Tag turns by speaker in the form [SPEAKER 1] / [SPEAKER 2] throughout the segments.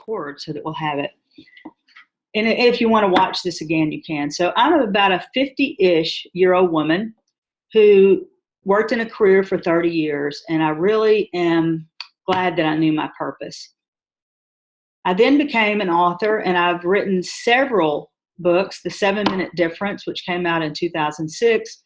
[SPEAKER 1] record so that we'll have it. And if you want to watch this again, you can. So I'm about a 50-ish-year-old woman who worked in a career for 30 years, and I really am glad that I knew my purpose. I then became an author, and I've written several books, The 7-Minute Difference, which came out in 2006.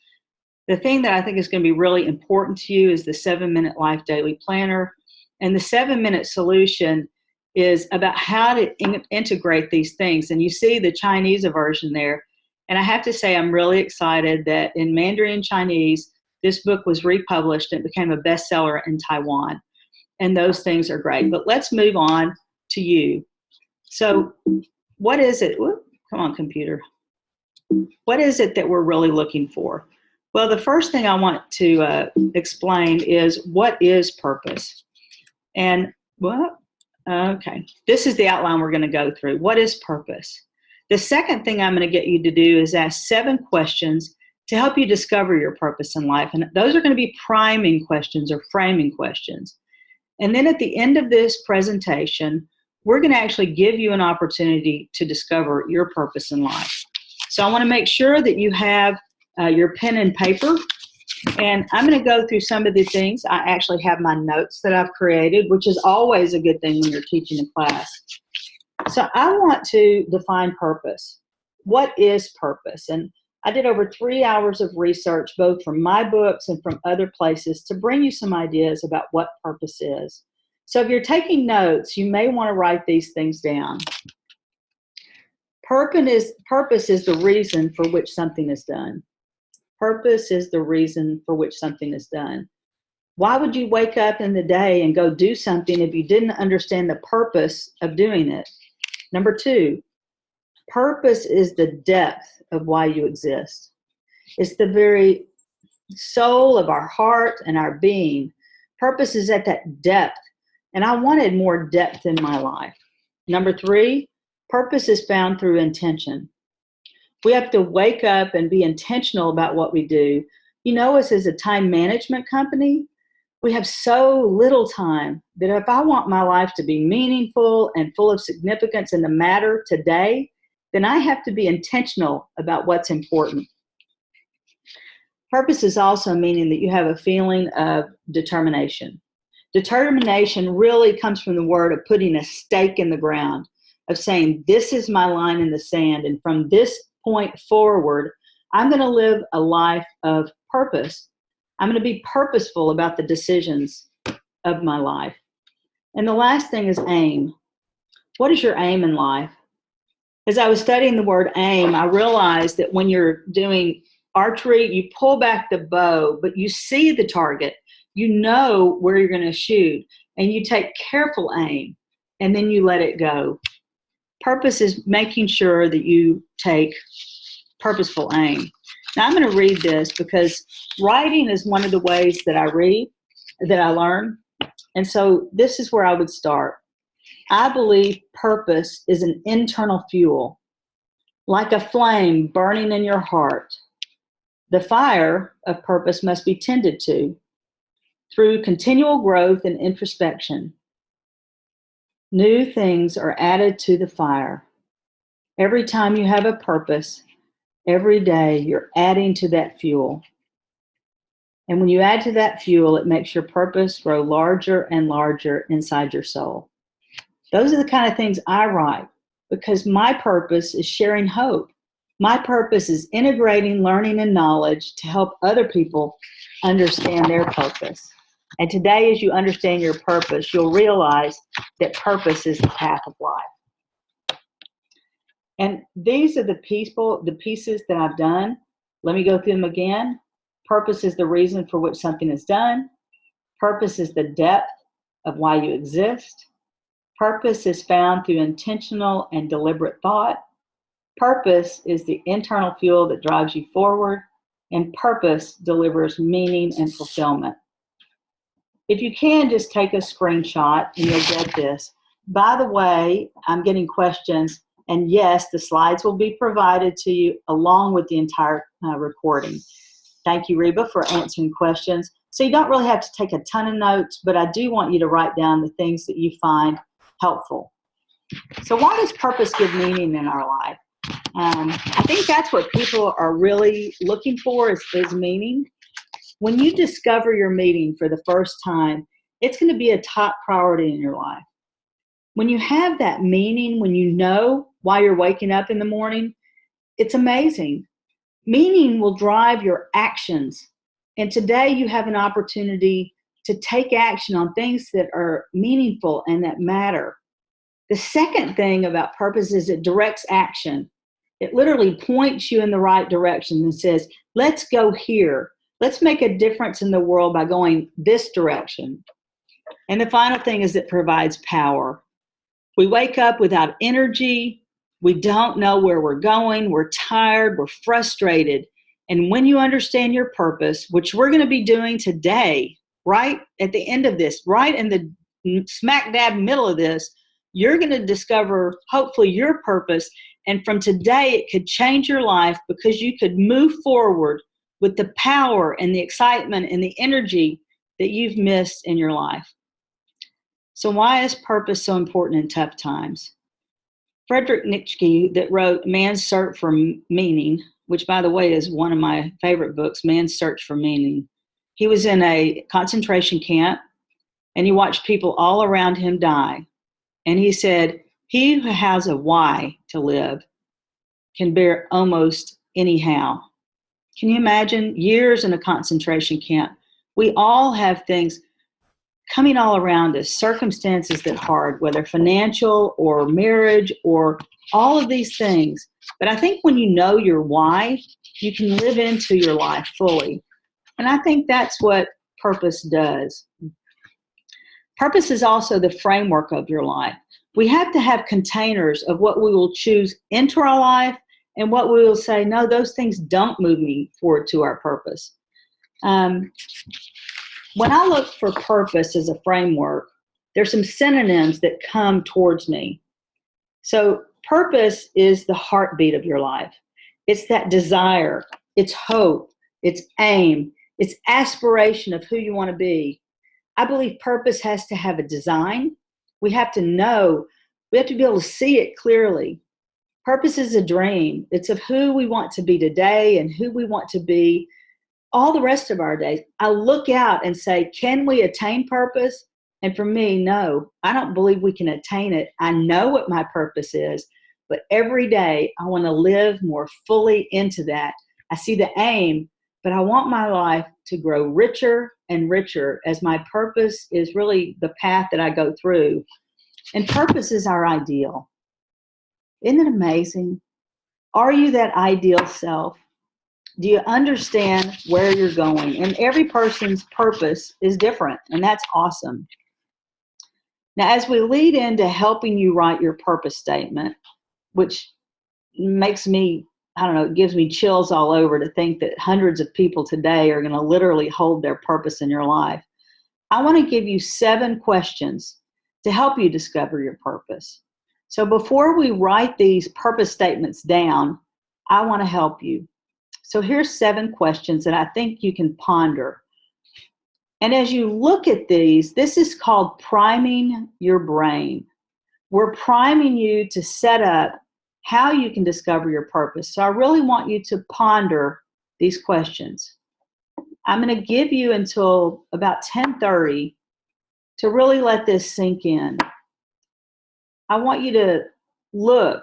[SPEAKER 1] The thing that I think is going to be really important to you is the 7-Minute Life Daily Planner. And the 7-Minute Solution is about how to integrate these things. And you see the Chinese version there. And I have to say, I'm really excited that in Mandarin Chinese, this book was republished and it became a bestseller in Taiwan. And those things are great. But let's move on to you. So what is it? Whoop, come on, computer. What is it that we're really looking for? Well, the first thing I want to explain is what is purpose? And what? Okay, this is the outline we're going to go through. What is purpose? The second thing I'm going to get you to do is ask 7 questions to help you discover your purpose in life. And those are going to be priming questions or framing questions. And then at the end of this presentation, we're going to actually give you an opportunity to discover your purpose in life. So I want to make sure that you have your pen and paper. And I'm going to go through some of the things. I actually have my notes that I've created, which is always a good thing when you're teaching a class. So I want to define purpose. What is purpose? And I did over 3 hours of research, both from my books and from other places, to bring you some ideas about what purpose is. So if you're taking notes, you may want to write these things down. Purpose is the reason for which something is done. Purpose is the reason for which something is done. Why would you wake up in the day and go do something if you didn't understand the purpose of doing it? Number 2, purpose is the depth of why you exist. It's the very soul of our heart and our being. Purpose is at that depth, and I wanted more depth in my life. Number 3, purpose is found through intention. We have to wake up and be intentional about what we do. You know us as a time management company. We have so little time that if I want my life to be meaningful and full of significance and to matter today, then I have to be intentional about what's important. Purpose is also meaning that you have a feeling of determination. Determination really comes from the word of putting a stake in the ground, of saying, this is my line in the sand, and from this point forward, I'm going to live a life of purpose. I'm going to be purposeful about the decisions of my life. And the last thing is aim. What is your aim in life? As I was studying the word aim, I realized that when you're doing archery, you pull back the bow, but you see the target. You know where you're going to shoot, and you take careful aim, and then you let it go. Purpose is making sure that you take purposeful aim. Now I'm going to read this because writing is one of the ways that I read, that I learn. And so this is where I would start. I believe purpose is an internal fuel, like a flame burning in your heart. The fire of purpose must be tended to through continual growth and introspection. New things are added to the fire. Every time you have a purpose, every day you're adding to that fuel. And when you add to that fuel, it makes your purpose grow larger and larger inside your soul. Those are the kind of things I write because my purpose is sharing hope. My purpose is integrating learning and knowledge to help other people understand their purpose. And today, as you understand your purpose, you'll realize that purpose is the path of life. And these are the pieces that I've done. Let me go through them again. Purpose is the reason for which something is done. Purpose is the depth of why you exist. Purpose is found through intentional and deliberate thought. Purpose is the internal fuel that drives you forward. And purpose delivers meaning and fulfillment. If you can, just take a screenshot and you'll get this. By the way, I'm getting questions, and yes, the slides will be provided to you along with the entire recording. Thank you, Reba, for answering questions. So you don't really have to take a ton of notes, but I do want you to write down the things that you find helpful. So why does purpose give meaning in our life? I think that's what people are really looking for is meaning. When you discover your meaning for the first time, it's going to be a top priority in your life. When you have that meaning, when you know why you're waking up in the morning, it's amazing. Meaning will drive your actions. And today you have an opportunity to take action on things that are meaningful and that matter. The second thing about purpose is it directs action. It literally points you in the right direction and says, let's go here. Let's make a difference in the world by going this direction. And the final thing is it provides power. We wake up without energy. We don't know where we're going. We're tired. We're frustrated. And when you understand your purpose, which we're going to be doing today, right at the end of this, right in the smack dab middle of this, you're going to discover, hopefully, your purpose. And from today, it could change your life because you could move forward with the power and the excitement and the energy that you've missed in your life. So why is purpose so important in tough times? Friedrich Nietzsche, that wrote Man's Search for Meaning, which, by the way, is one of my favorite books, Man's Search for Meaning. He was in a concentration camp, and he watched people all around him die. And he said, he who has a why to live can bear almost anyhow. Can you imagine years in a concentration camp? We all have things coming all around us, circumstances that are hard, whether financial or marriage or all of these things. But I think when you know your why, you can live into your life fully. And I think that's what purpose does. Purpose is also the framework of your life. We have to have containers of what we will choose into our life and what we will say, no, those things don't move me forward to our purpose. When I look for purpose as a framework, there's some synonyms that come towards me. So purpose is the heartbeat of your life. It's that desire, it's hope, it's aim, it's aspiration of who you want to be. I believe purpose has to have a design. We have to know, we have to be able to see it clearly. Purpose is a dream. It's of who we want to be today and who we want to be all the rest of our days. I look out and say, can we attain purpose? And for me, no, I don't believe we can attain it. I know what my purpose is, but every day I want to live more fully into that. I see the aim, but I want my life to grow richer and richer as my purpose is really the path that I go through. And purpose is our ideal. Isn't it amazing? Are you that ideal self? Do you understand where you're going? And every person's purpose is different, and that's awesome. Now, as we lead into helping you write your purpose statement, which makes me, I don't know, it gives me chills all over to think that hundreds of people today are going to literally hold their purpose in your life. I want to give you 7 questions to help you discover your purpose. So before we write these purpose statements down, I want to help you. So here's 7 questions that I think you can ponder. And as you look at these, this is called priming your brain. We're priming you to set up how you can discover your purpose. So I really want you to ponder these questions. I'm going to give you until about 10:30 to really let this sink in. I want you to look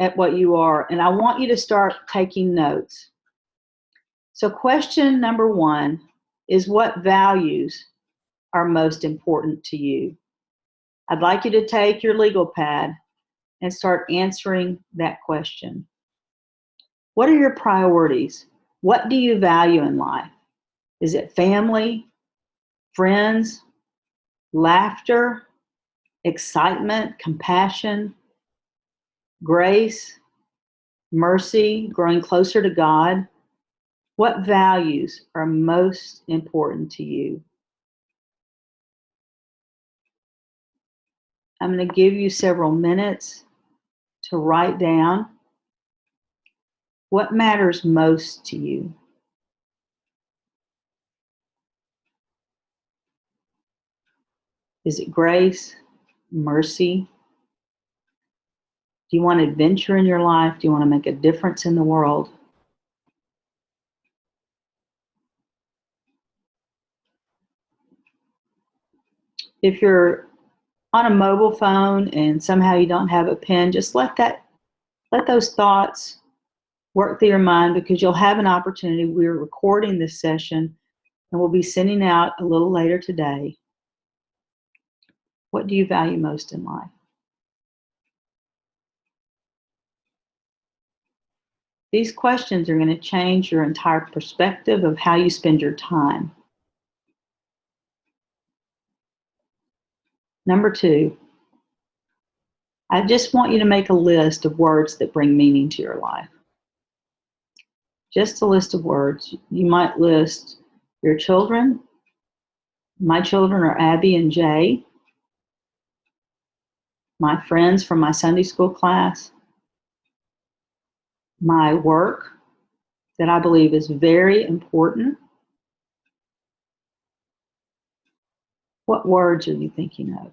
[SPEAKER 1] at what you are, and I want you to start taking notes. So question number 1 is, what values are most important to you? I'd like you to take your legal pad and start answering that question. What are your priorities? What do you value in life? Is it family, friends, laughter, excitement, compassion, grace, mercy, growing closer to God? What values are most important to you? I'm going to give you several minutes to write down what matters most to you. Is it grace, mercy, Do you want adventure in your life? Do you want to make a difference in the world? If you're on a mobile phone and somehow you don't have a pen, just let those thoughts work through your mind, because you'll have an opportunity. We're recording this session and we'll be sending out a little later today. What do you value most in life? These questions are going to change your entire perspective of how you spend your time. Number 2, I just want you to make a list of words that bring meaning to your life. Just a list of words. You might list your children. My children are Abby and Jay. My friends from my Sunday school class. My work that I believe is very important. What words are you thinking of?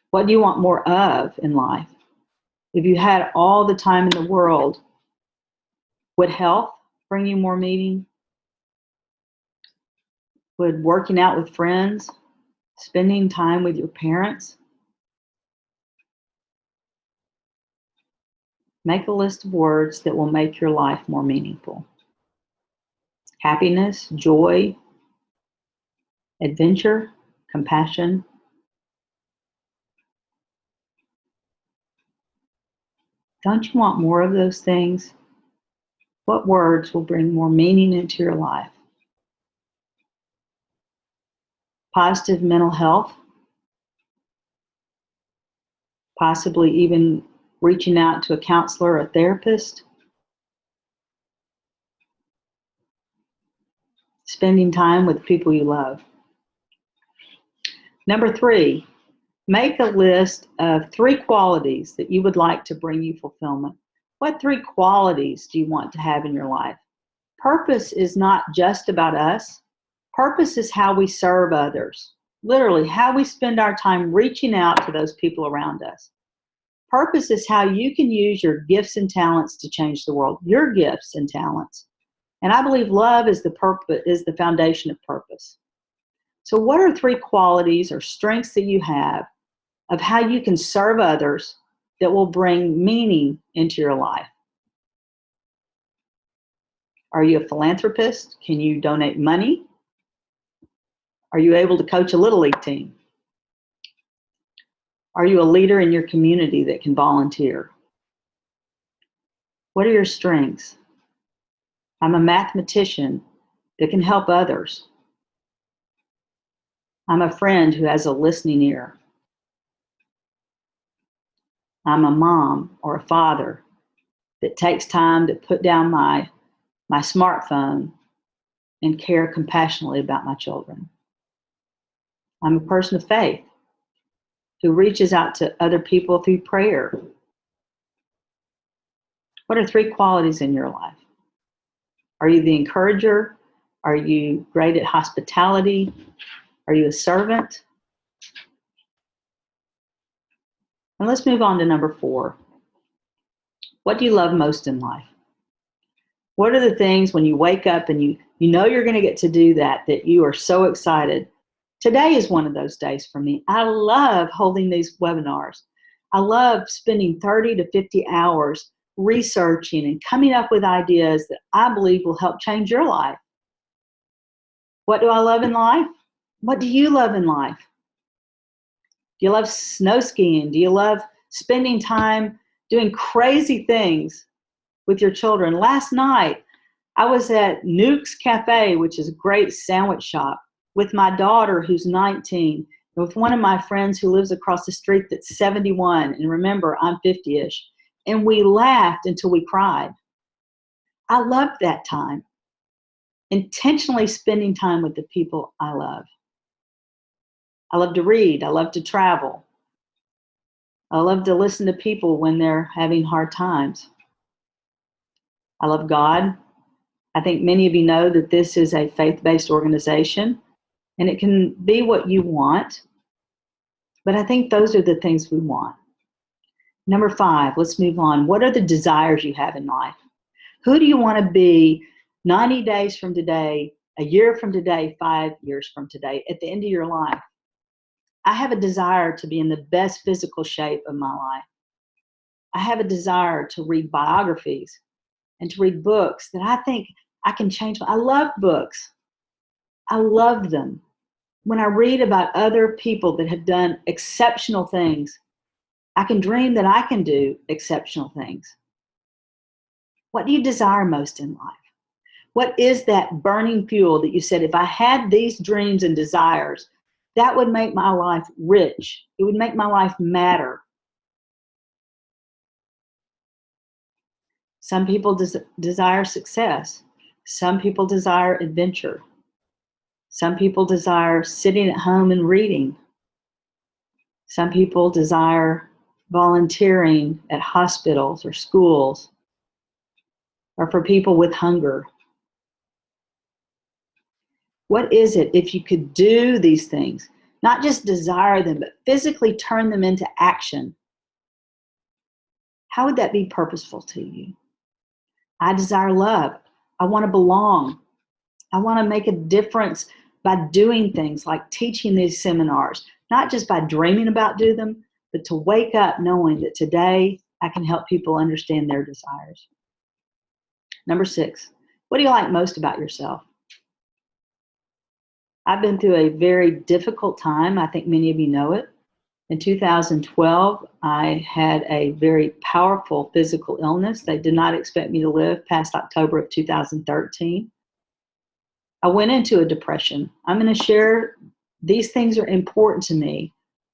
[SPEAKER 1] What do you want more of in life? If you had all the time in the world, would health bring you more meaning? Would working out with friends, spending time with your parents? Make a list of words that will make your life more meaningful. Happiness, joy, adventure, compassion. Don't you want more of those things? What words will bring more meaning into your life? Positive mental health, possibly even reaching out to a counselor or a therapist. Spending time with people you love. Number 3, make a list of 3 qualities that you would like to bring you fulfillment. What 3 qualities do you want to have in your life? Purpose is not just about us. Purpose is how we serve others. Literally, how we spend our time reaching out to those people around us. Purpose is how you can use your gifts and talents to change the world. Your gifts and talents. And I believe love is the foundation of purpose. So what are 3 qualities or strengths that you have of how you can serve others that will bring meaning into your life? Are you a philanthropist? Can you donate money? Are you able to coach a little league team? Are you a leader in your community that can volunteer? What are your strengths? I'm a mathematician that can help others. I'm a friend who has a listening ear. I'm a mom or a father that takes time to put down my smartphone and care compassionately about my children. I'm a person of faith who reaches out to other people through prayer. What are 3 qualities in your life? Are you the encourager? Are you great at hospitality? Are you a servant? And let's move on to number 4. What do you love most in life? What are the things when you wake up and you know you're going to get to do that you are so excited? Today is one of those days for me. I love holding these webinars. I love spending 30 to 50 hours researching and coming up with ideas that I believe will help change your life. What do I love in life? What do you love in life? Do you love snow skiing? Do you love spending time doing crazy things with your children? Last night, I was at Nuke's Cafe, which is a great sandwich shop, with my daughter who's 19, and with one of my friends who lives across the street that's 71, and remember, I'm 50-ish, and we laughed until we cried. I loved that time. Intentionally spending time with the people I love. I love to read. I love to travel. I love to listen to people when they're having hard times. I love God. I think many of you know that this is a faith-based organization, and it can be what you want, but I think those are the things we want. Number 5, let's move on. What are the desires you have in life? Who do you want to be 90 days from today, a year from today, 5 years from today, at the end of your life? I have a desire to be in the best physical shape of my life. I have a desire to read biographies and to read books that I think I can change. I love books. I love them. When I read about other people that have done exceptional things, I can dream that I can do exceptional things. What do you desire most in life? What is that burning fuel that you said, if I had these dreams and desires, that would make my life rich. It would make my life matter. Some people desire success. Some people desire adventure. Some people desire sitting at home and reading. Some people desire volunteering at hospitals or schools, or for people with hunger. What is it, if you could do these things, not just desire them, but physically turn them into action? How would that be purposeful to you? I desire love. I want to belong. I want to make a difference by doing things like teaching these seminars, not just by dreaming about doing them, but to wake up knowing that today I can help people understand their desires. Number 6, what do you like most about yourself? I've been through a very difficult time. I think many of you know it. In 2012, I had a very powerful physical illness. They did not expect me to live past October of 2013. I went into a depression. I'm going to share, these things are important to me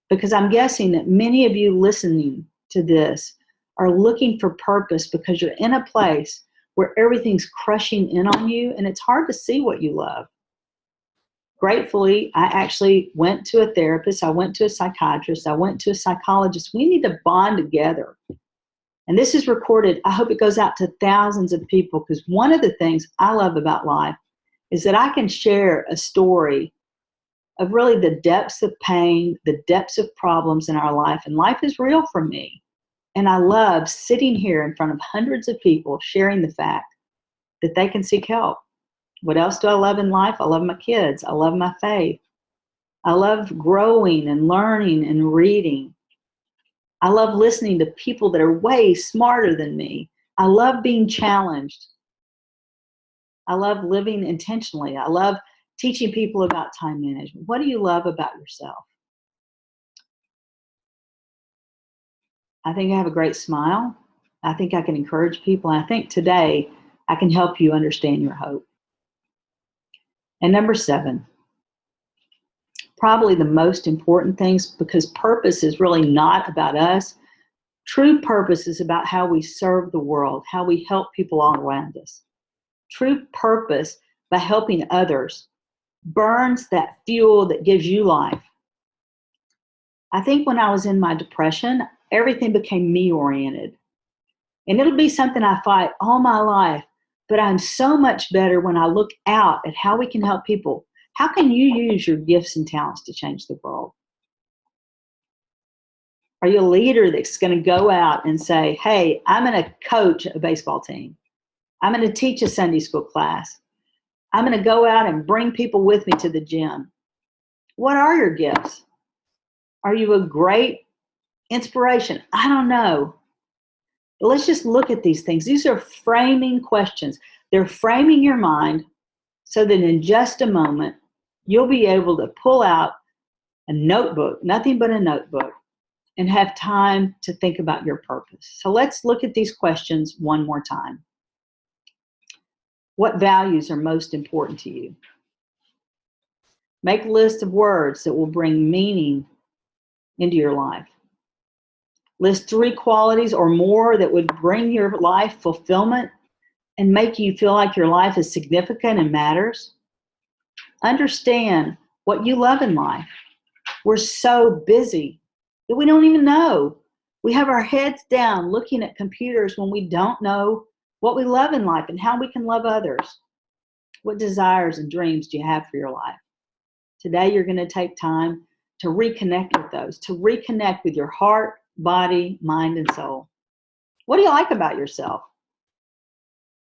[SPEAKER 1] because I'm guessing that many of you listening to this are looking for purpose because you're in a place where everything's crushing in on you and it's hard to see what you love. Gratefully, I actually went to a therapist. I went to a psychiatrist. I went to a psychologist. We need to bond together. And this is recorded. I hope it goes out to thousands of people because one of the things I love about life is that I can share a story of really the depths of pain, the depths of problems in our life. And life is real for me. And I love sitting here in front of hundreds of people sharing the fact that they can seek help. What else do I love in life? I love my kids. I love my faith. I love growing and learning and reading. I love listening to people that are way smarter than me. I love being challenged. I love living intentionally. I love teaching people about time management. What do you love about yourself? I think I have a great smile. I think I can encourage people. And I think today I can help you understand your hope. And number 7, probably the most important things, because purpose is really not about us. True purpose is about how we serve the world, how we help people all around us. True purpose, by helping others, burns that fuel that gives you life. I think when I was in my depression, everything became me-oriented. And it'll be something I fight all my life, but I'm so much better when I look out at how we can help people. How can you use your gifts and talents to change the world? Are you a leader that's going to go out and say, hey, I'm going to coach a baseball team. I'm going to teach a Sunday school class. I'm going to go out and bring people with me to the gym. What are your gifts? Are you a great inspiration? I don't know. But let's just look at these things. These are framing questions. They're framing your mind so that in just a moment, you'll be able to pull out a notebook, nothing but a notebook, and have time to think about your purpose. So let's look at these questions one more time. What values are most important to you? Make a list of words that will bring meaning into your life. List 3 qualities or more that would bring your life fulfillment and make you feel like your life is significant and matters. Understand what you love in life. We're so busy that we don't even know. We have our heads down looking at computers when we don't know what we love in life and how we can love others. What desires and dreams do you have for your life? Today, you're going to take time to reconnect with those, to reconnect with your heart, body, mind, and soul. What do you like about yourself?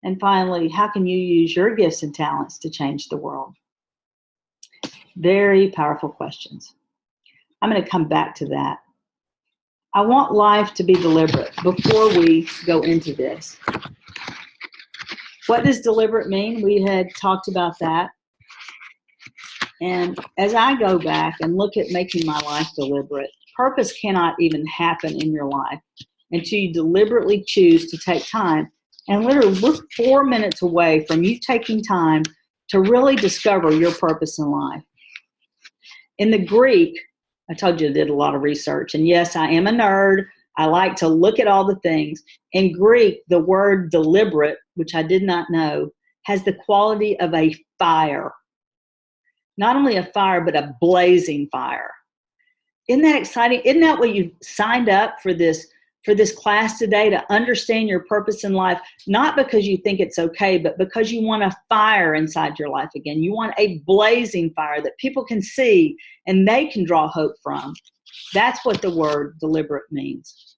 [SPEAKER 1] And finally, how can you use your gifts and talents to change the world? Very powerful questions. I'm going to come back to that. I want life to be deliberate before we go into this. What does deliberate mean? We had talked about that. And as I go back and look at making my life deliberate, purpose cannot even happen in your life until you deliberately choose to take time. And literally, we're 4 minutes away from you taking time to really discover your purpose in life. In the Greek, I told you I did a lot of research. And yes, I am a nerd. I like to look at all the things. In Greek, the word deliberate, which I did not know, has the quality of a fire. Not only a fire, but a blazing fire. Isn't that exciting? Isn't that what you signed up for this class today, to understand your purpose in life? Not because you think it's okay, but because you want a fire inside your life again. You want a blazing fire that people can see and they can draw hope from. That's what the word deliberate means.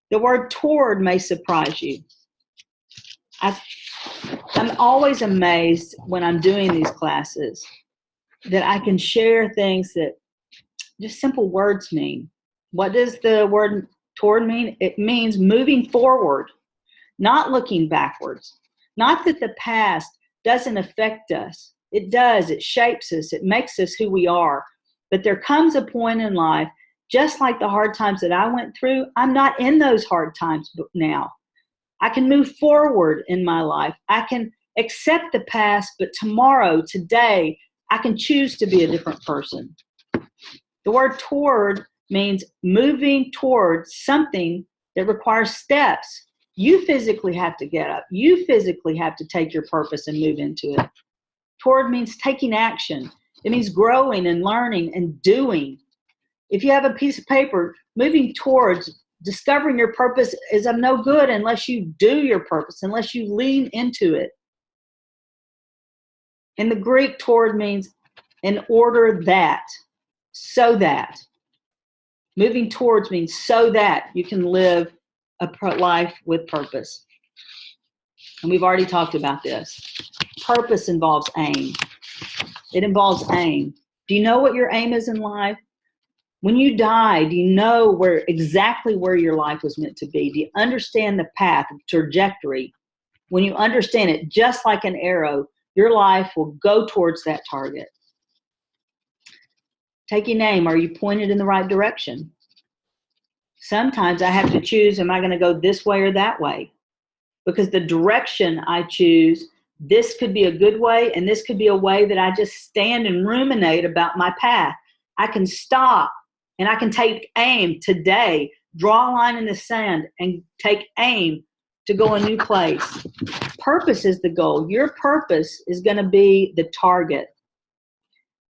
[SPEAKER 1] The word toward may surprise you. I'm always amazed when I'm doing these classes that I can share things that just simple words mean. What does the word toward mean? It means moving forward, not looking backwards. Not that the past doesn't affect us. It does. It shapes us. It makes us who we are. But there comes a point in life, just like the hard times that I went through, I'm not in those hard times now. I can move forward in my life. I can accept the past, but tomorrow, today, I can choose to be a different person. The word toward means moving towards something that requires steps. You physically have to get up. You physically have to take your purpose and move into it. Toward means taking action. It means growing and learning and doing. If you have a piece of paper, moving towards discovering your purpose is of no good unless you do your purpose, unless you lean into it. In the Greek, toward means in order that, so that. Moving towards means so that you can live a life with purpose. And we've already talked about this. Purpose involves aim. It involves aim. Do you know what your aim is in life? When you die, do you know exactly where your life was meant to be? Do you understand the path, the trajectory? When you understand it, just like an arrow, your life will go towards that target. Taking aim, are you pointed in the right direction? Sometimes I have to choose, am I going to go this way or that way? Because the direction I choose, this could be a good way, and this could be a way that I just stand and ruminate about my path. I can stop and I can take aim today, draw a line in the sand and take aim to go a new place. Purpose is the goal. Your purpose is going to be the target.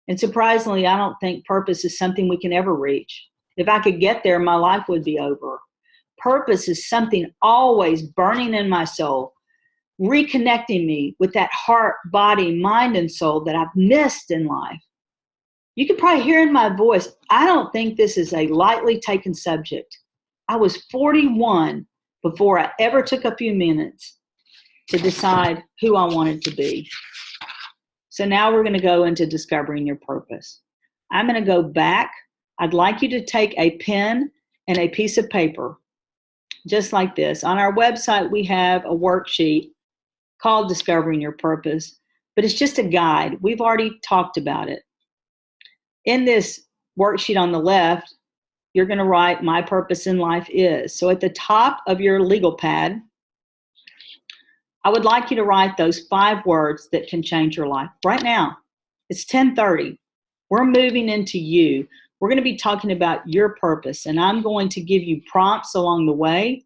[SPEAKER 1] And surprisingly, I don't think purpose is something we can ever reach. If I could get there, my life would be over. Purpose is something always burning in my soul, reconnecting me with that heart, body, mind, and soul that I've missed in life. You can probably hear in my voice, I don't think this is a lightly taken subject. I was 41 before I ever took a few minutes to decide who I wanted to be. So now we're going to go into discovering your purpose. I'm going to go back. I'd like you to take a pen and a piece of paper, just like this. On our website, we have a worksheet called Discovering Your Purpose, but it's just a guide. We've already talked about it. In this worksheet on the left, you're going to write, my purpose in life is. So at the top of your legal pad, I would like you to write those 5 words that can change your life. Right now, it's 10:30. We're moving into you. We're going to be talking about your purpose, and I'm going to give you prompts along the way.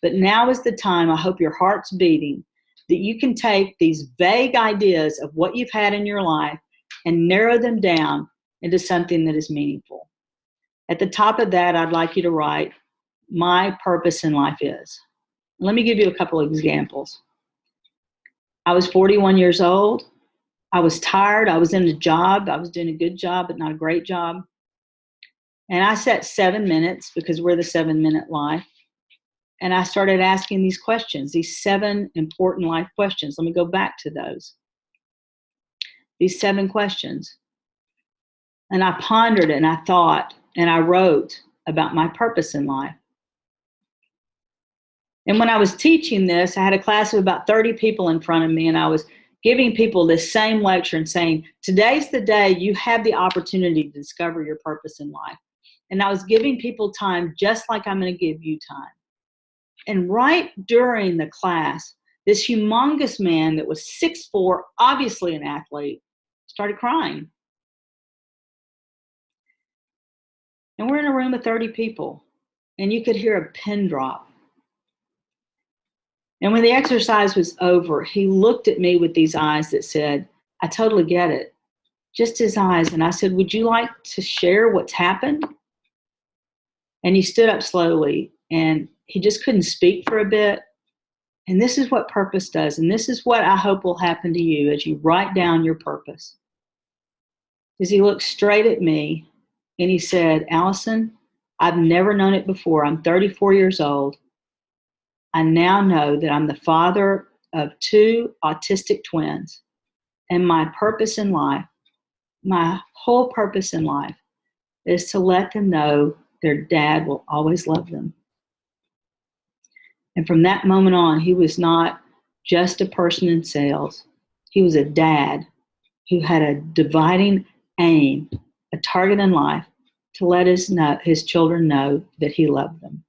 [SPEAKER 1] But now is the time, I hope your heart's beating, that you can take these vague ideas of what you've had in your life and narrow them down into something that is meaningful. At the top of that, I'd like you to write, my purpose in life is. Let me give you a couple of examples. I was 41 years old. I was tired. I was in a job. I was doing a good job, but not a great job. And I set 7 minutes because we're the 7-minute life. And I started asking these questions, these 7 important life questions. Let me go back to those. These 7 questions. And I pondered it and I thought and I wrote about my purpose in life. And when I was teaching this, I had a class of about 30 people in front of me, and I was giving people this same lecture and saying, today's the day you have the opportunity to discover your purpose in life. And I was giving people time just like I'm going to give you time. And right during the class, this humongous man that was 6'4", obviously an athlete, started crying. And we're in a room of 30 people, and you could hear a pin drop. And when the exercise was over, he looked at me with these eyes that said, I totally get it. Just his eyes. And I said, would you like to share what's happened? And he stood up slowly, and he just couldn't speak for a bit. And this is what purpose does. And this is what I hope will happen to you as you write down your purpose. Is he looked straight at me and he said, Allyson, I've never known it before. I'm 34 years old. I now know that I'm the father of 2 autistic twins, and my purpose in life, my whole purpose in life, is to let them know their dad will always love them. And from that moment on, he was not just a person in sales. He was a dad who had a dividing aim, a target in life, to let his children know that he loved them.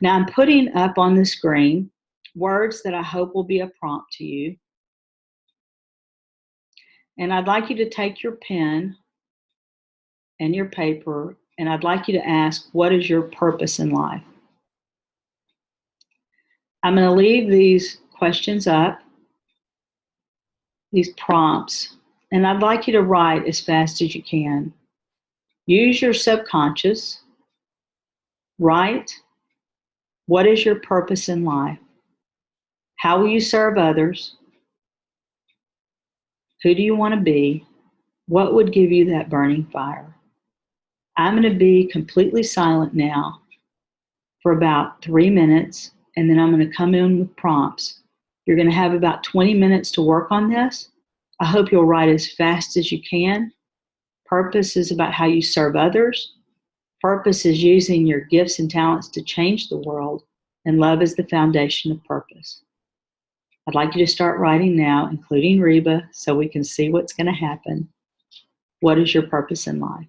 [SPEAKER 1] Now I'm putting up on the screen words that I hope will be a prompt to you. And I'd like you to take your pen and your paper, and I'd like you to ask, what is your purpose in life? I'm going to leave these questions up, these prompts, and I'd like you to write as fast as you can. Use your subconscious. Write, what is your purpose in life? How will you serve others? Who do you want to be? What would give you that burning fire? I'm going to be completely silent now for about 3 minutes, and then I'm going to come in with prompts. You're going to have about 20 minutes to work on this. I hope you'll write as fast as you can. Purpose is about how you serve others. Purpose is using your gifts and talents to change the world, and love is the foundation of purpose. I'd like you to start writing now, including Reba, so we can see what's going to happen. What is your purpose in life?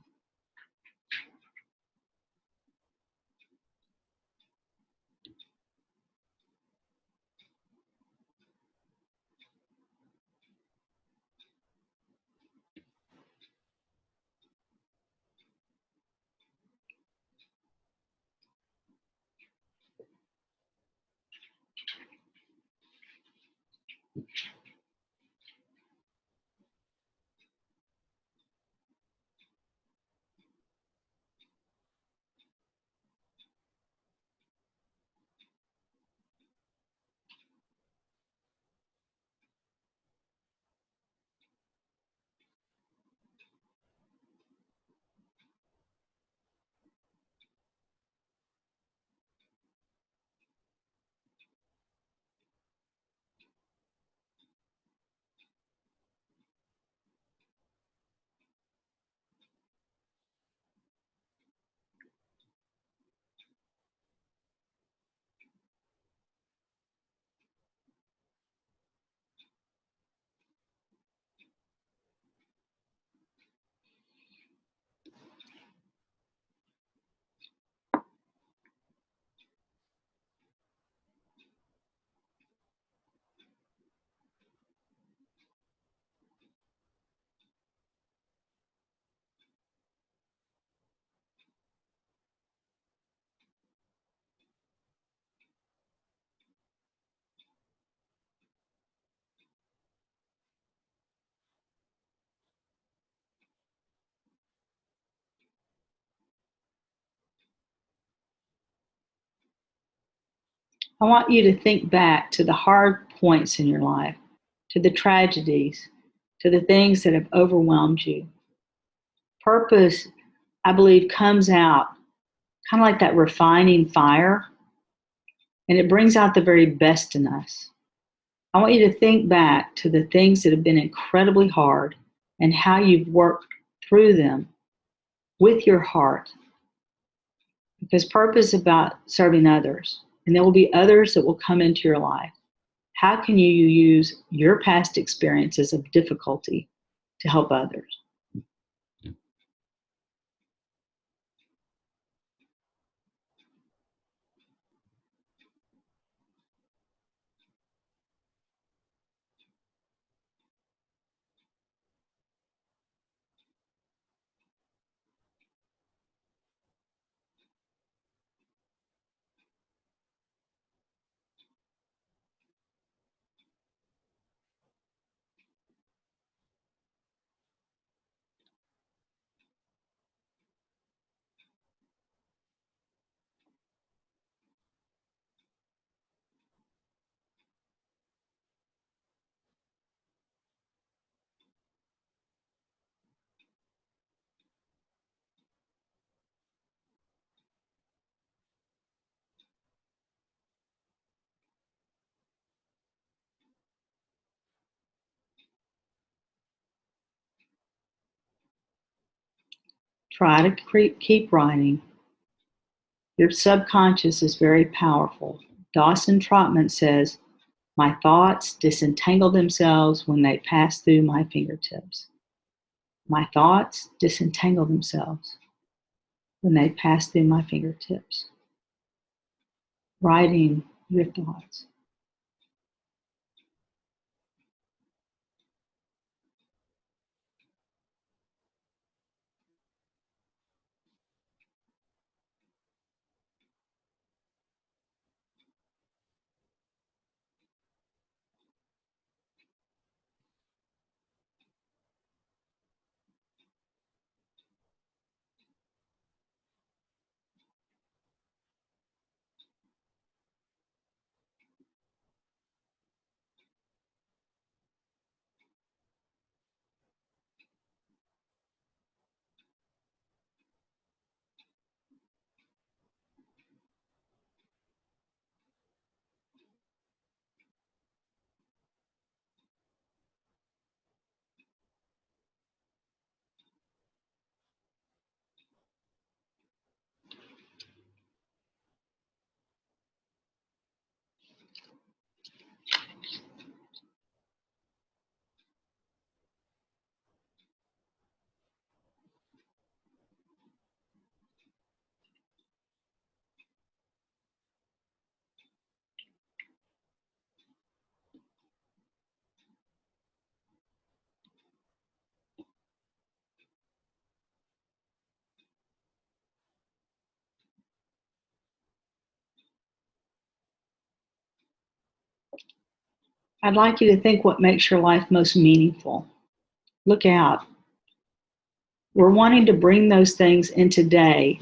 [SPEAKER 1] I want you to think back to the hard points in your life, to the tragedies, to the things that have overwhelmed you. Purpose, I believe, comes out kind of like that refining fire, and it brings out the very best in us. I want you to think back to the things that have been incredibly hard and how you've worked through them with your heart, because purpose is about serving others, and there will be others that will come into your life. How can you use your past experiences of difficulty to help others? Try to keep writing. Your subconscious is very powerful. Dawson Trotman says, "My thoughts disentangle themselves when they pass through my fingertips." My thoughts disentangle themselves when they pass through my fingertips. Writing your thoughts. I'd like you to think what makes your life most meaningful. Look out. We're wanting to bring those things in today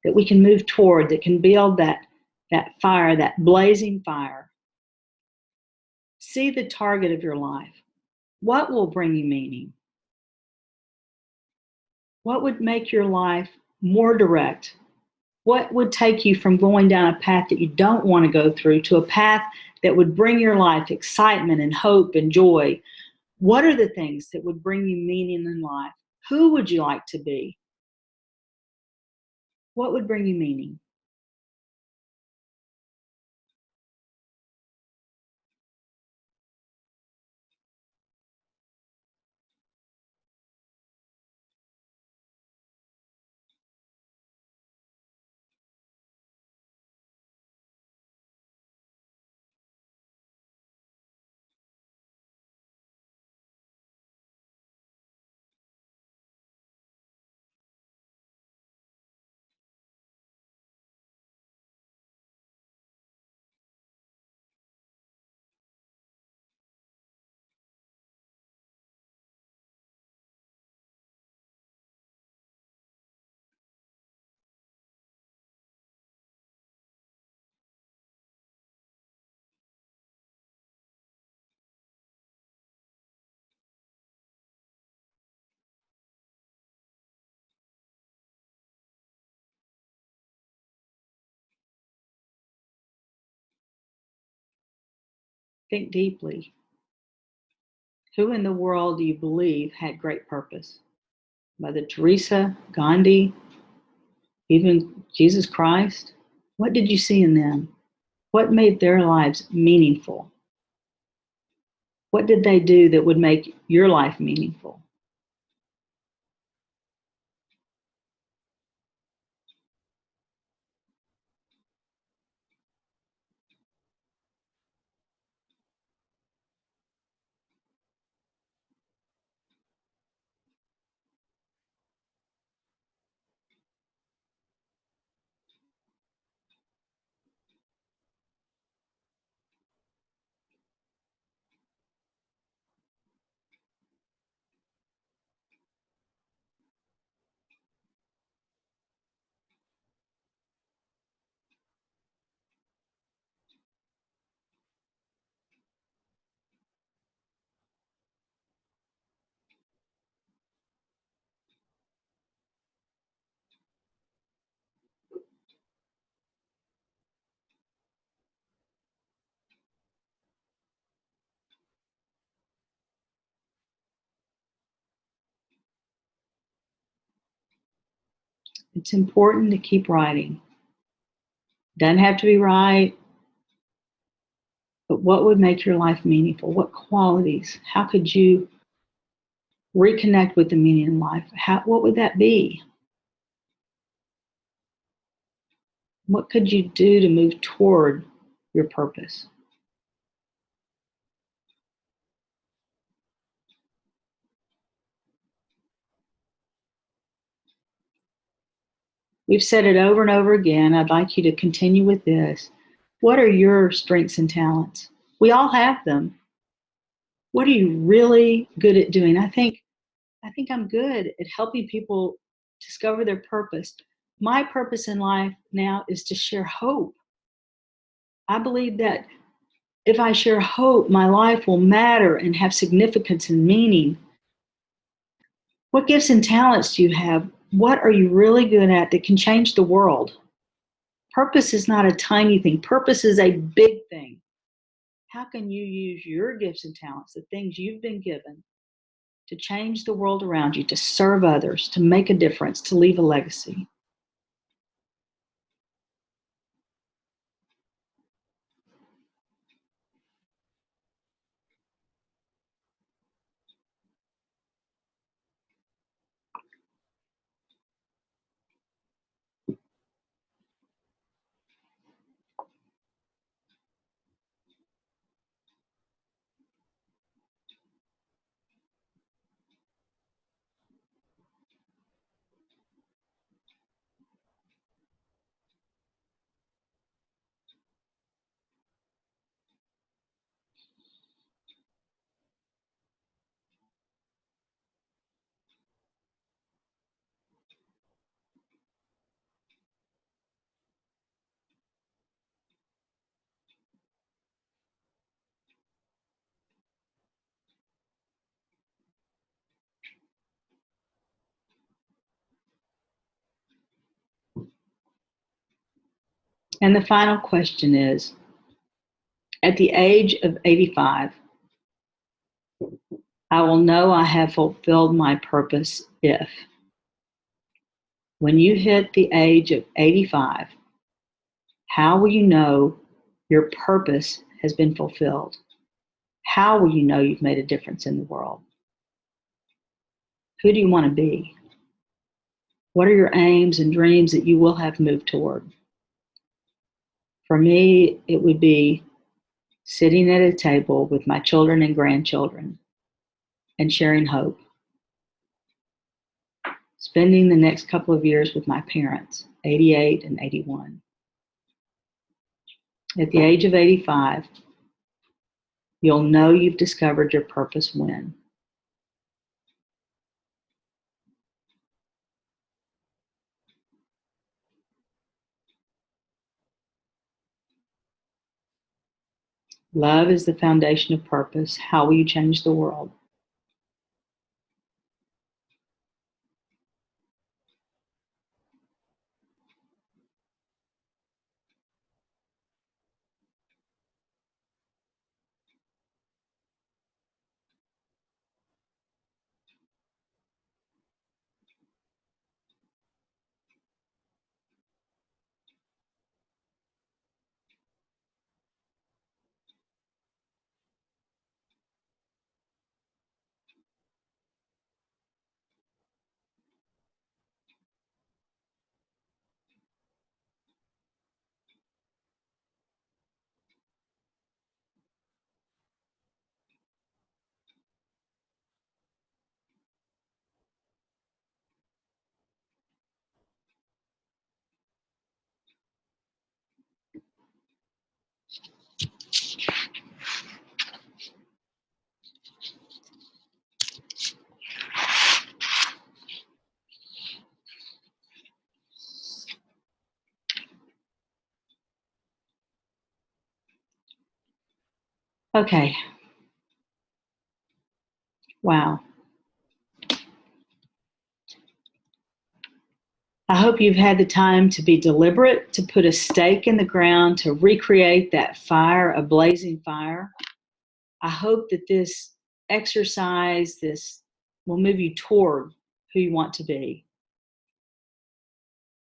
[SPEAKER 1] that we can move toward, that can build that fire, that blazing fire. See the target of your life. What will bring you meaning? What would make your life more direct? What would take you from going down a path that you don't want to go through to a path that would bring your life excitement and hope and joy? What are the things that would bring you meaning in life? Who would you like to be? What would bring you meaning? Think deeply. Who in the world do you believe had great purpose? Mother Teresa, Gandhi, even Jesus Christ? What did you see in them? What made their lives meaningful? What did they do that would make your life meaningful? It's important to keep writing. Doesn't have to be right, but what would make your life meaningful? What qualities? How could you reconnect with the meaning in life? What would that be? What could you do to move toward your purpose? We've said it over and over again. I'd like you to continue with this. What are your strengths and talents? We all have them. What are you really good at doing? I think I'm good at helping people discover their purpose. My purpose in life now is to share hope. I believe that if I share hope, my life will matter and have significance and meaning. What gifts and talents do you have? What are you really good at that can change the world? Purpose is not a tiny thing, purpose is a big thing. How can you use your gifts and talents, the things you've been given, to change the world around you, to serve others, to make a difference, to leave a legacy? And the final question is, at the age of 85, I will know I have fulfilled my purpose if. When you hit the age of 85, how will you know your purpose has been fulfilled? How will you know you've made a difference in the world? Who do you want to be? What are your aims and dreams that you will have moved toward? For me, it would be sitting at a table with my children and grandchildren and sharing hope. Spending the next couple of years with my parents, 88 and 81. At the age of 85, you'll know you've discovered your purpose when. Love is the foundation of purpose. How will you change the world? Okay. Wow. I hope you've had the time to be deliberate, to put a stake in the ground, to recreate that fire, a blazing fire. I hope that this exercise, this will move you toward who you want to be.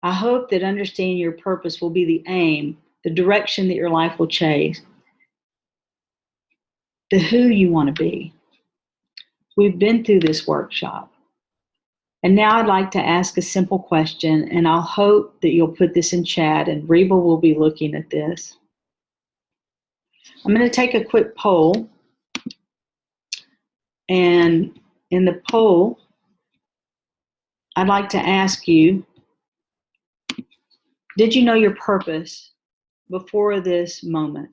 [SPEAKER 1] I hope that understanding your purpose will be the aim, the direction that your life will chase, the who you want to be. We've been through this workshop. And now I'd like to ask a simple question, and I'll hope that you'll put this in chat, and Reba will be looking at this. I'm going to take a quick poll. And in the poll, I'd like to ask you, did you know your purpose before this moment?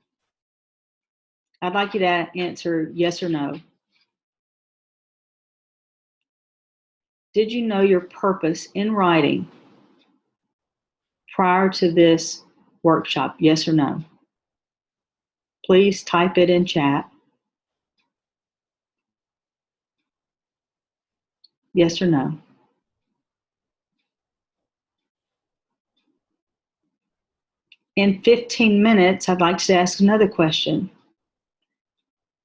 [SPEAKER 1] I'd like you to answer yes or no. Did you know your purpose in writing prior to this workshop? Yes or no? Please type it in chat. Yes or no? In 15 minutes, I'd like to ask another question.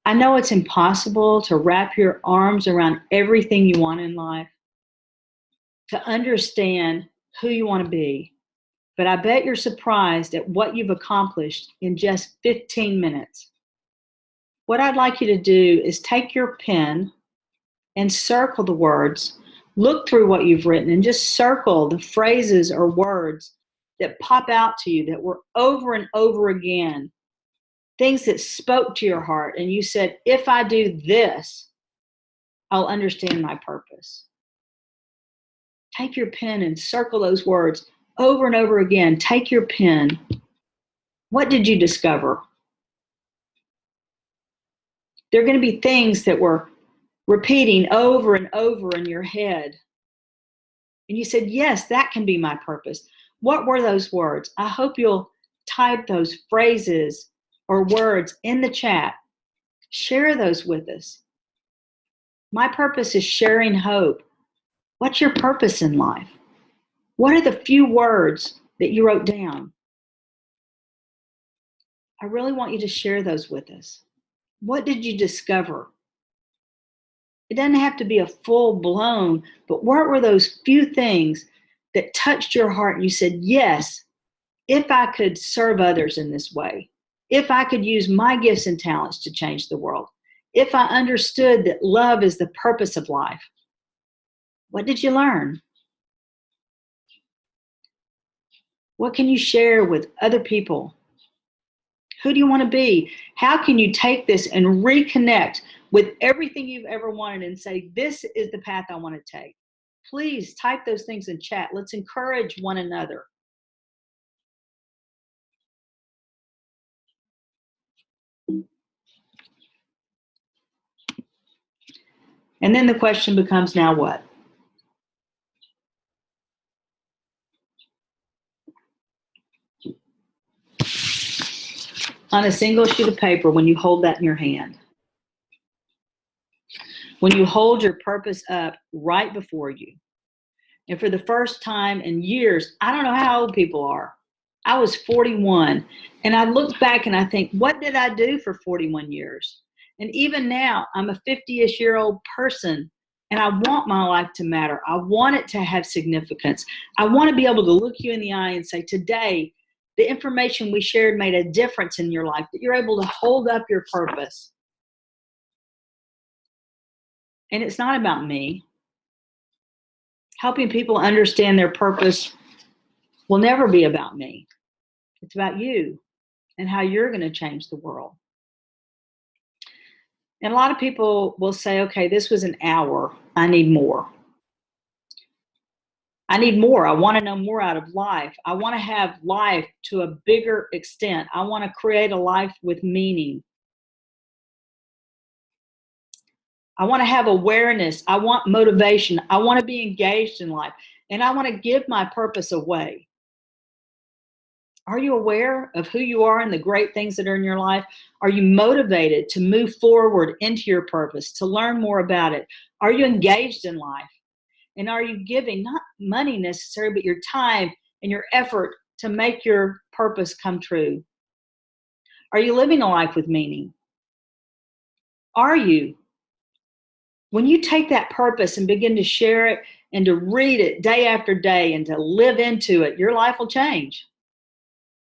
[SPEAKER 1] I know it's impossible to wrap your arms around everything you want in life, to understand who you want to be, but I bet you're surprised at what you've accomplished in just 15 minutes. What I'd like you to do is take your pen and circle the words. Look through what you've written and just circle the phrases or words that pop out to you that were over and over again, things that spoke to your heart, and you said, if I do this, I'll understand my purpose. Take your pen and circle those words over and over again. Take your pen. What did you discover? There are going to be things that were repeating over and over in your head. And you said, yes, that can be my purpose. What were those words? I hope you'll type those phrases or words in the chat. Share those with us. My purpose is sharing hope. What's your purpose in life? What are the few words that you wrote down? I really want you to share those with us. What did you discover? It doesn't have to be a full blown, but what were those few things that touched your heart and you said, yes, if I could serve others in this way, if I could use my gifts and talents to change the world, if I understood that love is the purpose of life, what did you learn? What can you share with other people? Who do you want to be? How can you take this and reconnect with everything you've ever wanted and say, this is the path I want to take? Please type those things in chat. Let's encourage one another. And then the question becomes, now what? On a single sheet of paper, when you hold that in your hand, when you hold your purpose up right before you, and for the first time in years, I don't know how old people are. I was 41, and I look back and I think, what did I do for 41 years? And even now, I'm a 50-ish-year-old person, and I want my life to matter. I want it to have significance. I want to be able to look you in the eye and say, today, the information we shared made a difference in your life, that you're able to hold up your purpose. And it's not about me. Helping people understand their purpose will never be about me. It's about you and how you're going to change the world. And a lot of people will say, okay, this was an hour. I need more. I need more. I want to know more out of life. I want to have life to a bigger extent. I want to create a life with meaning. I want to have awareness. I want motivation. I want to be engaged in life. And I want to give my purpose away. Are you aware of who you are and the great things that are in your life? Are you motivated to move forward into your purpose, to learn more about it? Are you engaged in life? And are you giving not money necessarily, but your time and your effort to make your purpose come true? Are you living a life with meaning? Are you? When you take that purpose and begin to share it and to read it day after day and to live into it, your life will change.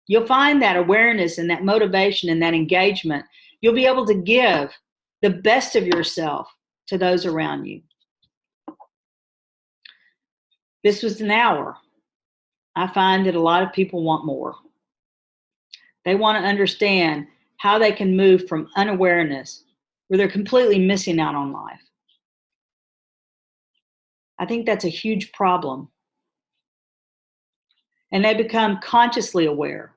[SPEAKER 1] You'll find that awareness and that motivation and that engagement. You'll be able to give the best of yourself to those around you. This was an hour. I find that a lot of people want more. They want to understand how they can move from unawareness, where they're completely missing out on life. I think that's a huge problem. And they become consciously aware.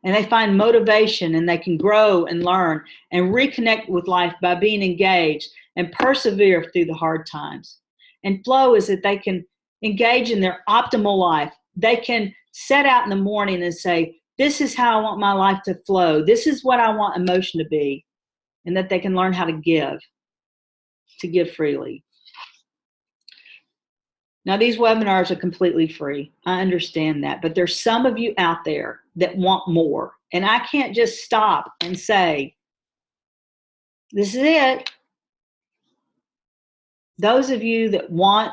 [SPEAKER 1] And they find motivation and they can grow and learn and reconnect with life by being engaged and persevere through the hard times. And flow is that they can engage in their optimal life. They can set out in the morning and say, this is how I want my life to flow. This is what I want emotion to be. And that they can learn how to give freely. Now, these webinars are completely free. I understand that. But there's some of you out there that want more. And I can't just stop and say, this is it. Those of you that want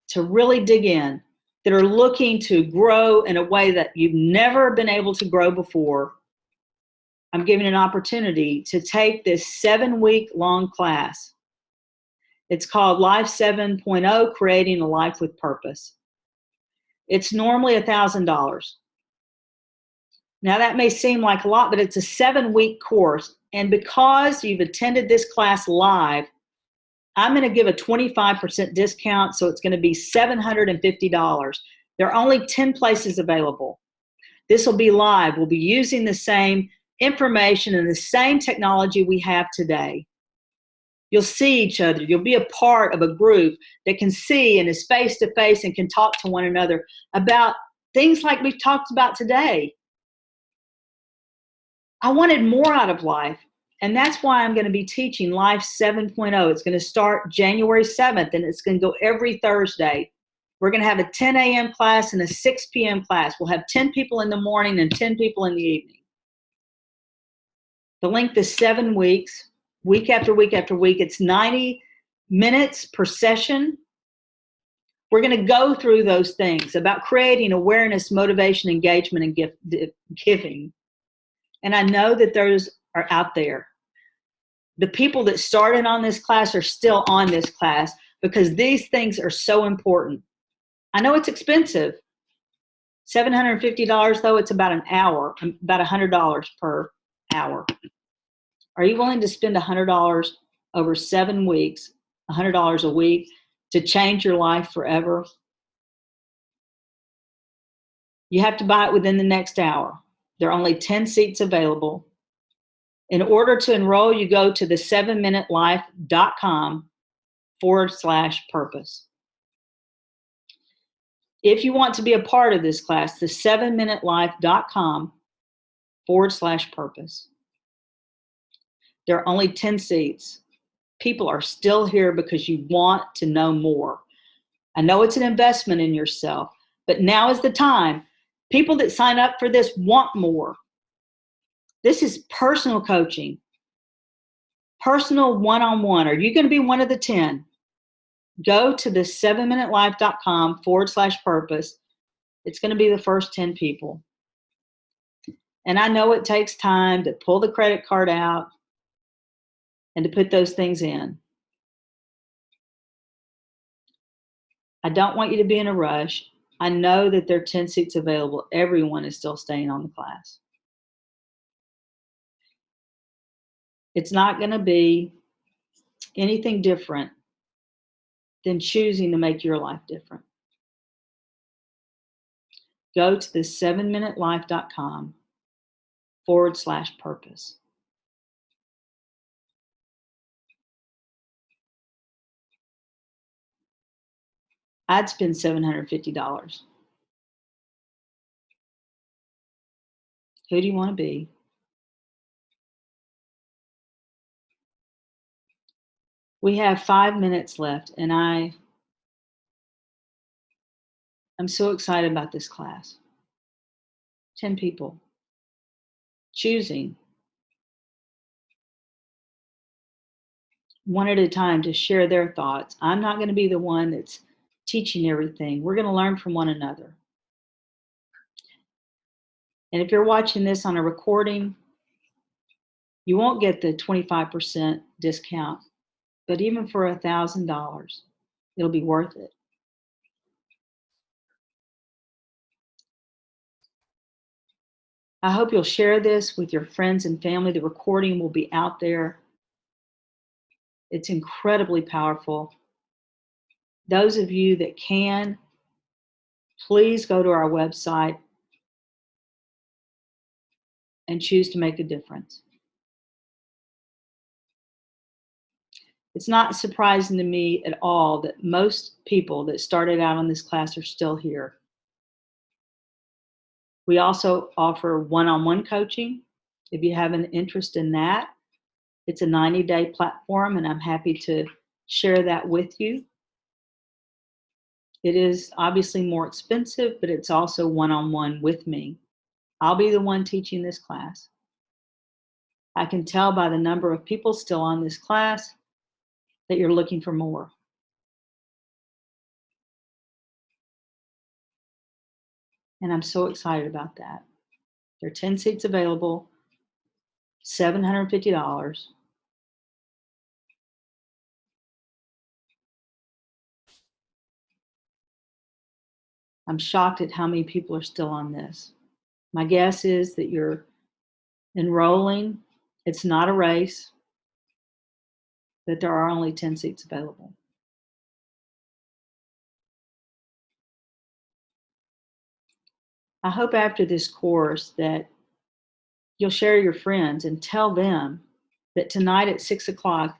[SPEAKER 1] to really dig in, that are looking to grow in a way that you've never been able to grow before, I'm giving an opportunity to take this 7-week long class. It's called Life 7.0, Creating a Life with Purpose. It's normally $1,000. Now that may seem like a lot, but it's a 7-week course. And because you've attended this class live, I'm going to give a 25% discount. So it's going to be $750. There are only 10 places available. This will be live. We'll be using the same information and the same technology we have today. You'll see each other. You'll be a part of a group that can see and is face to face and can talk to one another about things like we've talked about today. I wanted more out of life, and that's why I'm going to be teaching Life 7.0. It's going to start January 7th, and it's going to go every Thursday. We're going to have a 10 a.m. class and a 6 p.m. class. We'll have 10 people in the morning and 10 people in the evening. The length is 7 weeks, week after week after week. It's 90 minutes per session. We're going to go through those things about creating awareness, motivation, engagement, and giving. And I know that those are out there. The people that started on this class are still on this class because these things are so important. I know it's expensive. $750 though, it's about an hour, about $100 per hour. Are you willing to spend $100 over 7 weeks, $100 a week to change your life forever? You have to buy it within the next hour. There are only 10 seats available. In order to enroll, you go to the 7minutelife.com/purpose. If you want to be a part of this class, the 7minutelife.com/purpose. There are only 10 seats. People are still here because you want to know more. I know it's an investment in yourself, but now is the time. People that sign up for this want more. This is personal coaching, personal one-on-one. Are you going to be one of the 10? Go to the 7minutelife.com/purpose. It's going to be the first 10 people. And I know it takes time to pull the credit card out and to put those things in. I don't want you to be in a rush. I know that there are 10 seats available. Everyone is still staying on the class. It's not going to be anything different than choosing to make your life different. Go to the 7minutelife.com/purpose. I'd spend $750. Who do you want to be? We have 5 minutes left, and I'm so excited about this class. 10 people choosing one at a time to share their thoughts. I'm not going to be the one that's teaching everything. We're going to learn from one another. And if you're watching this on a recording, you won't get the 25% discount, but even for $1,000, it'll be worth it. I hope you'll share this with your friends and family. The recording will be out there. It's incredibly powerful. Those of you that can, please go to our website and choose to make a difference. It's not surprising to me at all that most people that started out on this class are still here. We also offer one-on-one coaching. If you have an interest in that, it's a 90-day platform, and I'm happy to share that with you. It is obviously more expensive, but it's also one-on-one with me. I'll be the one teaching this class. I can tell by the number of people still on this class that you're looking for more. And I'm so excited about that. There are 10 seats available, $750. I'm shocked at how many people are still on this. My guess is that you're enrolling. It's not a race, that there are only 10 seats available. I hope after this course that you'll share your friends and tell them that tonight at 6 o'clock,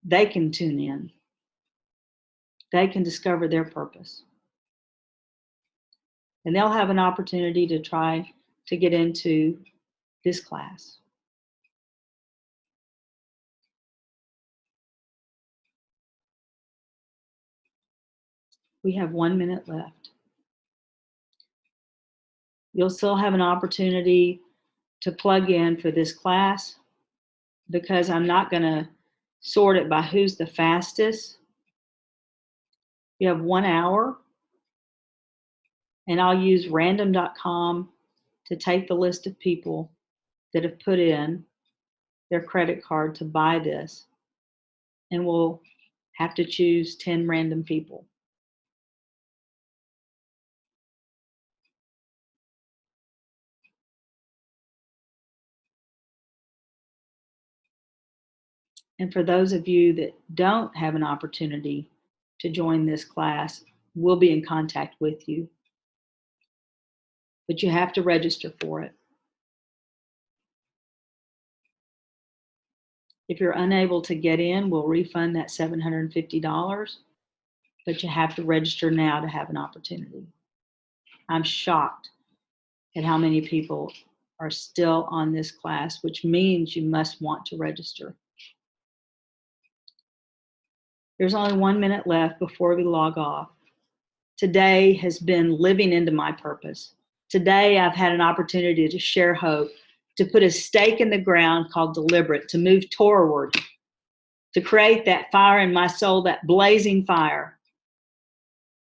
[SPEAKER 1] they can tune in. They can discover their purpose. And they'll have an opportunity to try to get into this class. We have 1 minute left. You'll still have an opportunity to plug in for this class because I'm not going to sort it by who's the fastest. You have 1 hour, and I'll use random.com to take the list of people that have put in their credit card to buy this, and we'll have to choose 10 random people. And for those of you that don't have an opportunity to join this class, we'll be in contact with you. But you have to register for it. If you're unable to get in, we'll refund that $750, but you have to register now to have an opportunity. I'm shocked at how many people are still on this class, which means you must want to register. There's only 1 minute left before we log off. Today has been living into my purpose. Today, I've had an opportunity to share hope, to put a stake in the ground called deliberate, to move toward, to create that fire in my soul, that blazing fire,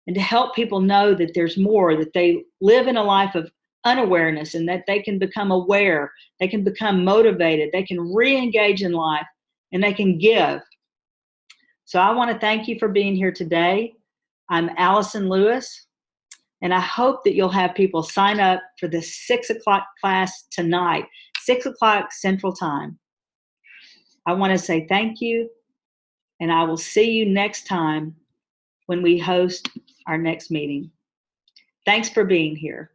[SPEAKER 1] and to help people know that there's more, that they live in a life of unawareness and that they can become aware, they can become motivated, they can re-engage in life, and they can give. So I want to thank you for being here today. I'm Allyson Lewis, and I hope that you'll have people sign up for the 6 o'clock class tonight, 6 o'clock Central Time. I want to say thank you, and I will see you next time when we host our next meeting. Thanks for being here.